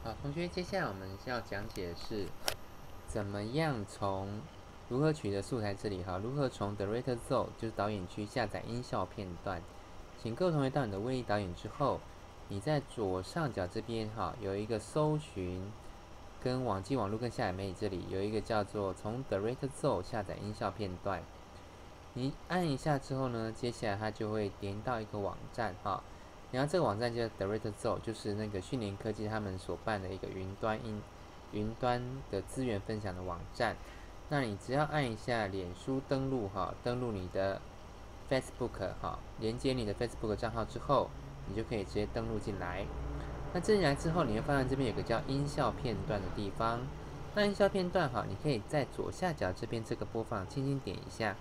好，同学，接下来我们要讲解的是怎么样如何取得素材这里哈，如何从 Director Zone 就是导演区下载音效片段。请各位同学到你的威力导演之后，你在左上角这边哈有一个搜寻跟网际网络跟下载媒体这里有一个叫做从 Director Zone 下载音效片段。你按一下之后呢，接下来它就会连到一个网站哈。然后这个网站叫 Director Zone， 就是那个讯联科技他们所办的一个云端的资源分享的网站。那你只要按一下脸书登录哈，登录你的 Facebook 哈，连接你的 Facebook 账号之后，你就可以直接登录进来。那进来之后，你会发现这边有个叫音效片段的地方。那音效片段哈，你可以在左下角这边这个播放，轻轻点一下。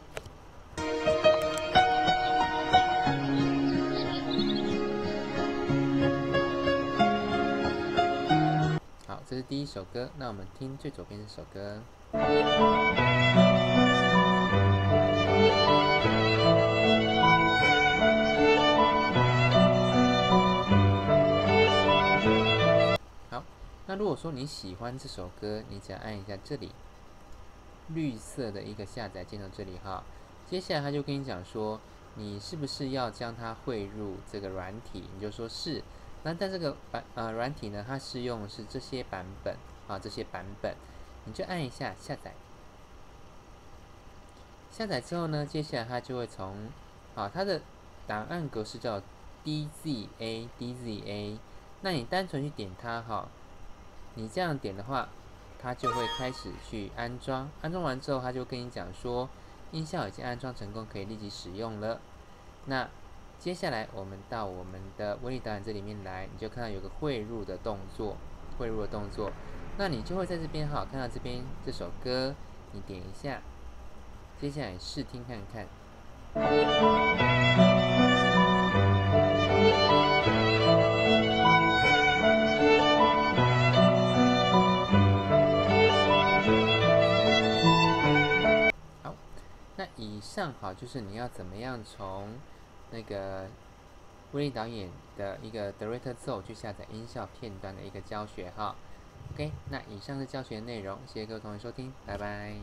好，这是第一首歌。那我们听最左边这首歌。好，那如果说你喜欢这首歌，你只要按一下这里绿色的一个下载键到这里哈。接下来他就跟你讲说，你是不是要将它汇入这个软体？你就说是。那但这个软体呢，它适用的是这些版本啊，这些版本，你就按一下下载。下载之后呢，接下来它就会从它的档案格式叫 DZA。那你单纯去点它哈，你这样点的话，它就会开始去安装。安装完之后，它就跟你讲说，音效已经安装成功，可以立即使用了。那接下来我们到我们的威力导演这里面来，你就看到有个汇入的动作，那你就会在这边看到这边这首歌，你点一下，接下来试听看看。好，那以上就是你要怎么样从那个威力导演的一个 Director Zone 去下载音效片段的一个教学哈。OK， 那以上是教学内容，谢谢各位同学收听，拜拜。